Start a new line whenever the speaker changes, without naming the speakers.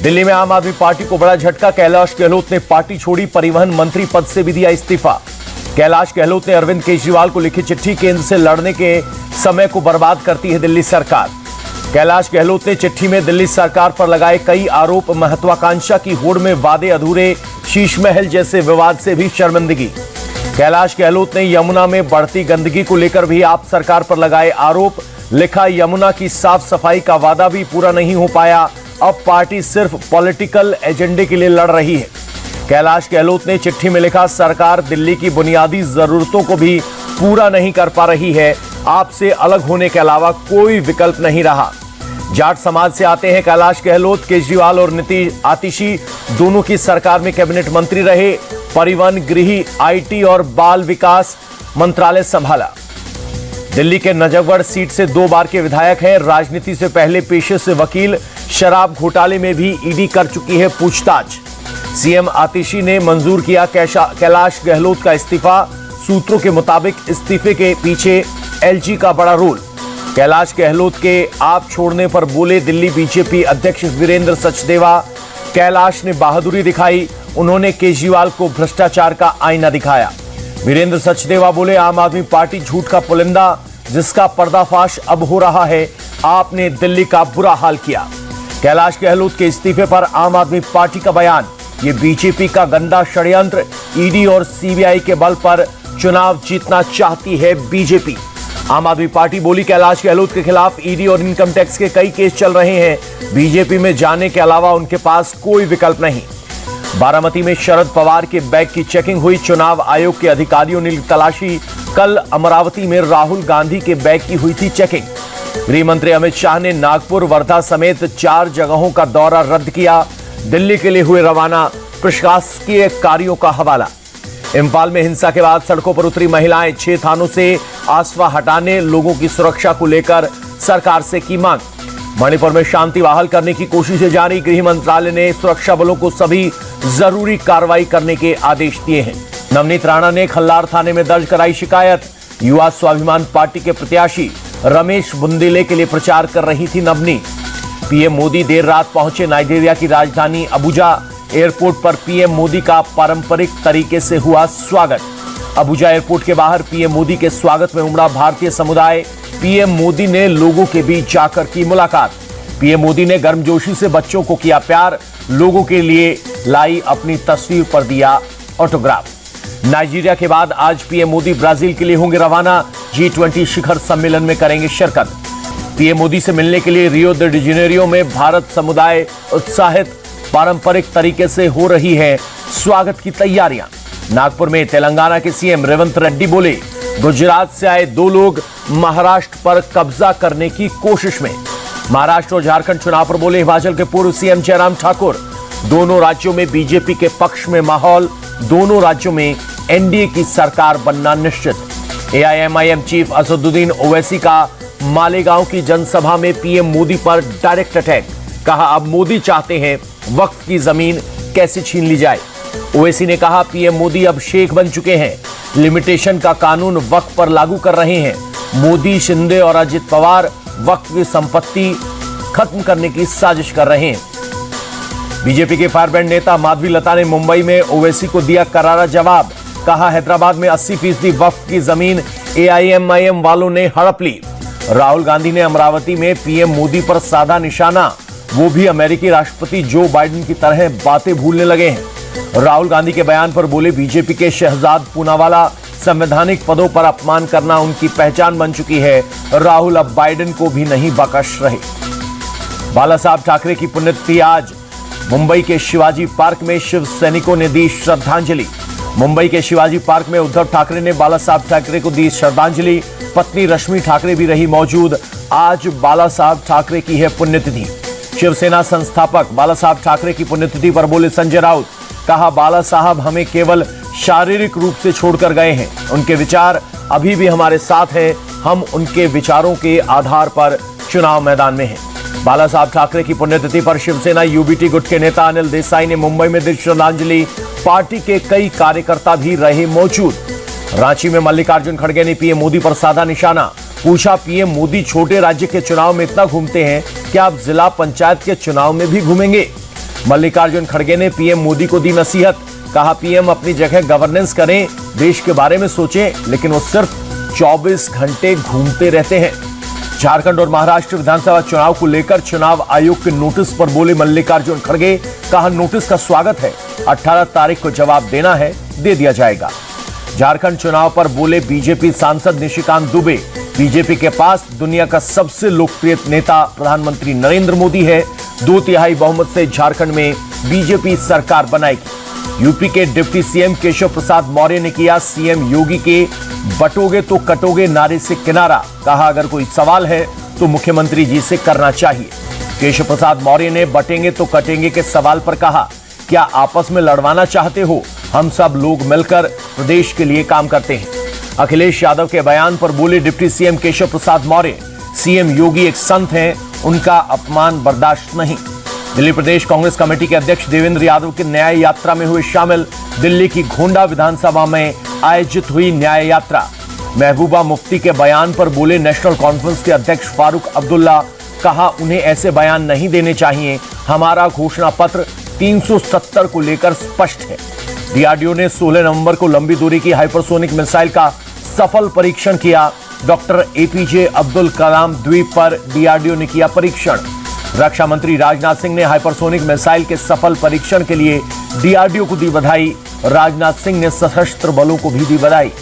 दिल्ली में आम आदमी पार्टी को बड़ा झटका। कैलाश गहलोत ने पार्टी छोड़ी, परिवहन मंत्री पद से भी दिया इस्तीफा। कैलाश गहलोत ने अरविंद केजरीवाल को लिखी चिट्ठी, केंद्र से लड़ने के समय को बर्बाद करती है दिल्ली सरकार। कैलाश गहलोत ने चिट्ठी में दिल्ली सरकार पर लगाए कई आरोप, महत्वाकांक्षा की होड़ में वादे अधूरे, शीश महल जैसे विवाद से भी शर्मिंदगी। कैलाश गहलोत ने यमुना में बढ़ती गंदगी को लेकर भी आप सरकार पर लगाए आरोप, लिखा यमुना की साफ सफाई का वादा भी पूरा नहीं हो पाया, अब पार्टी सिर्फ पॉलिटिकल एजेंडे के लिए लड़ रही है। कैलाश गहलोत ने चिट्ठी में लिखा, सरकार दिल्ली की बुनियादी जरूरतों को भी पूरा नहीं कर पा रही है, आपसे अलग होने के अलावा कोई विकल्प नहीं रहा। जाट समाज से आते हैं कैलाश गहलोत, केजरीवाल और नीतीश आतिशी दोनों की सरकार में कैबिनेट मंत्री रहे, परिवहन, गृह, आईटी और बाल विकास मंत्रालय संभाला। दिल्ली के नजफगढ़ सीट से 2 बार के विधायक हैं, राजनीति से पहले पेशे से वकील, शराब घोटाले में भी ईडी कर चुकी है पूछताछ। सीएम आतिशी ने मंजूर किया कैलाश गहलोत का इस्तीफा, सूत्रों के मुताबिक इस्तीफे के पीछे एलजी का बड़ा रोल। कैलाश गहलोत के आप छोड़ने पर बोले दिल्ली बीजेपी अध्यक्ष वीरेंद्र सचदेवा, कैलाश ने बहादुरी दिखाई, उन्होंने केजरीवाल को भ्रष्टाचार का आईना दिखाया। वीरेंद्र सचदेवा बोले, आम आदमी पार्टी झूठ का पुलिंदा, जिसका पर्दाफाश अब हो रहा है, आपने दिल्ली का बुरा हाल किया। कैलाश गहलोत के इस्तीफे पर आम आदमी पार्टी का बयान, ये बीजेपी का गंदा षड्यंत्र, ईडी और सीबीआई के बल पर चुनाव जीतना चाहती है बीजेपी। आम आदमी पार्टी बोली, कैलाश गहलोत के खिलाफ ईडी और इनकम टैक्स के कई केस चल रहे हैं, बीजेपी में जाने के अलावा उनके पास कोई विकल्प नहीं। बारामती में शरद पवार के बैग की चेकिंग हुई, चुनाव आयोग के अधिकारियों ने तलाशी। कल अमरावती में राहुल गांधी के बैग की हुई थी चेकिंग। गृह मंत्री अमित शाह ने नागपुर, वर्धा समेत 4 जगहों का दौरा रद्द किया, दिल्ली के लिए हुए रवाना, प्रशासकीय कार्यों का हवाला। इम्फाल में हिंसा के बाद सड़कों पर उतरी महिलाएं, 6 थानों से आसवा हटाने, लोगों की सुरक्षा को लेकर सरकार से की मांग। मणिपुर में शांति बहाल करने की कोशिशें जारी, गृह मंत्रालय ने सुरक्षा बलों को सभी जरूरी कार्रवाई करने के आदेश दिए हैं। नवनीत राणा ने खल्लार थाने में दर्ज कराई शिकायत। युवा स्वाभिमान पार्टी के प्रत्याशी रमेश बुंदेले के लिए प्रचार कर रही थी नवनीत। पीएम मोदी देर रात पहुंचे नाइजीरिया की राजधानी अबुजा। एयरपोर्ट पर पीएम मोदी का पारंपरिक तरीके से हुआ स्वागत। अबुजा एयरपोर्ट के बाहर पीएम मोदी के स्वागत में उमड़ा भारतीय समुदाय। पीएम मोदी ने लोगों के बीच जाकर की मुलाकात। पीएम मोदी ने गर्मजोशी से बच्चों को किया प्यार, लोगों के लिए लाई अपनी तस्वीर पर दिया ऑटोग्राफ। नाइजीरिया के बाद आज पीएम मोदी ब्राजील के लिए होंगे रवाना, G20 शिखर सम्मेलन में करेंगे शिरकत। पीएम मोदी से मिलने के लिए रियो द जेनेरियो में भारत समुदाय उत्साहित, पारंपरिक तरीके से हो रही है स्वागत की तैयारियां। नागपुर में तेलंगाना के सीएम रेवंत रेड्डी बोले, गुजरात से आए 2 लोग महाराष्ट्र पर कब्जा करने की कोशिश में। महाराष्ट्र और झारखंड चुनाव पर बोले हिमाचल के पूर्व सीएम जयराम ठाकुर, दोनों राज्यों में बीजेपी के पक्ष में माहौल, दोनों राज्यों में एनडीए की सरकार बनना निश्चित। एआईएमआईएम चीफ असदुद्दीन ओवैसी का मालेगांव की जनसभा में पीएम मोदी पर डायरेक्ट अटैक, कहा अब मोदी चाहते हैं वक्फ की जमीन कैसे छीन ली जाए। ओवैसी ने कहा पीएम मोदी अब शेख बन चुके हैं, लिमिटेशन का कानून वक्फ पर लागू कर रहे हैं। मोदी, शिंदे और अजित पवार वक्फ की संपत्ति खत्म करने की साजिश कर रहे हैं। बीजेपी के फायरब्रांड नेता माधवी लता ने मुंबई में ओवैसी को दिया करारा जवाब, कहा हैदराबाद में 80% वक्फ की जमीन एआईएमआईएम वालों ने हड़प ली। राहुल गांधी ने अमरावती में पीएम मोदी पर साधा निशाना, वो भी अमेरिकी राष्ट्रपति जो बाइडेन की तरह बातें भूलने लगे हैं। राहुल गांधी के बयान पर बोले बीजेपी के शहजाद पूनावाला, संवैधानिक पदों पर अपमान करना उनकी पहचान बन चुकी है, राहुल अब बाइडेन को भी नहीं बख्श रहे। बाला साहब ठाकरे की पुण्यतिथि आज, मुंबई के शिवाजी पार्क में शिव सैनिकों ने दी श्रद्धांजलि। मुंबई के शिवाजी पार्क में उद्धव ठाकरे ने बाला साहब ठाकरे को दी श्रद्धांजलि, पत्नी रश्मि ठाकरे भी रही मौजूद। आज बाला साहब ठाकरे की है पुण्यतिथि। शिवसेना संस्थापक बाला साहब ठाकरे की पुण्यतिथि पर बोले संजय राउत, कहा बाला साहब हमें केवल शारीरिक रूप से छोड़कर गए हैं, उनके विचार अभी भी हमारे साथ हैं, हम उनके विचारों के आधार पर चुनाव मैदान में हैं। बाला साहब ठाकरे की पुण्यतिथि पर शिवसेना यूबीटी गुट के नेता अनिल देसाई ने मुंबई में दी श्रद्धांजलि, पार्टी के कई कार्यकर्ता भी रहे मौजूद। रांची में मल्लिकार्जुन खड़गे ने पीएम मोदी पर साधा निशाना, पूछा पीएम मोदी छोटे राज्य के चुनाव में इतना घूमते हैं, क्या आप जिला पंचायत के चुनाव में भी घूमेंगे? मल्लिकार्जुन खड़गे ने पीएम मोदी को दी नसीहत। कहा पीएम अपनी जगह गवर्नेंस करें, देश के बारे में सोचें, लेकिन वो सिर्फ 24 घंटे घूमते रहते हैं। झारखंड और महाराष्ट्र विधानसभा चुनाव को लेकर चुनाव आयोग के नोटिस पर बोले मल्लिकार्जुन खड़गे। कहा नोटिस का स्वागत है, 18 तारीख को जवाब देना है, दे दिया जाएगा। झारखंड चुनाव पर बोले बीजेपी सांसद निशिकांत दुबे। बीजेपी के पास दुनिया का सबसे लोकप्रिय नेता प्रधानमंत्री नरेंद्र मोदी है। 2/3 बहुमत से झारखंड में बीजेपी सरकार बनाएगी। यूपी के डिप्टी सीएम केशव प्रसाद मौर्य ने किया सीएम योगी के बटोगे तो कटोगे नारे से किनारा। कहा अगर कोई सवाल है तो मुख्यमंत्री जी से करना चाहिए। केशव प्रसाद मौर्य ने बटेंगे तो कटेंगे के सवाल पर कहा क्या आपस में लड़वाना चाहते हो? हम सब लोग मिलकर प्रदेश के लिए काम करते हैं। अखिलेश यादव के बयान पर बोले deputy CM Keshav Prasad Maurya. CM योगी एक संत हैं, उनका अपमान बर्दाश्त नहीं। दिल्ली प्रदेश कांग्रेस कमेटी के अध्यक्ष देवेंद्र यादव की न्याय यात्रा में हुए शामिल। दिल्ली की घोंडा विधानसभा में आयोजित हुई न्याय यात्रा। महबूबा मुफ्ती के बयान पर बोले नेशनल कॉन्फ्रेंस के अध्यक्ष फारूक अब्दुल्ला। कहा उन्हें ऐसे बयान नहीं देने चाहिए। हमारा घोषणा पत्र 370 को लेकर स्पष्ट है। डीआरडीओ ने 16 नवंबर को लंबी दूरी की हाइपरसोनिक मिसाइल का सफल परीक्षण किया। डॉक्टर एपीजे अब्दुल कलाम द्वीप पर डीआरडीओ ने किया परीक्षण। रक्षा मंत्री राजनाथ सिंह ने हाइपरसोनिक मिसाइल के सफल परीक्षण के लिए डीआरडीओ को दी बधाई। राजनाथ सिंह ने सशस्त्र बलों को भी दी बधाई।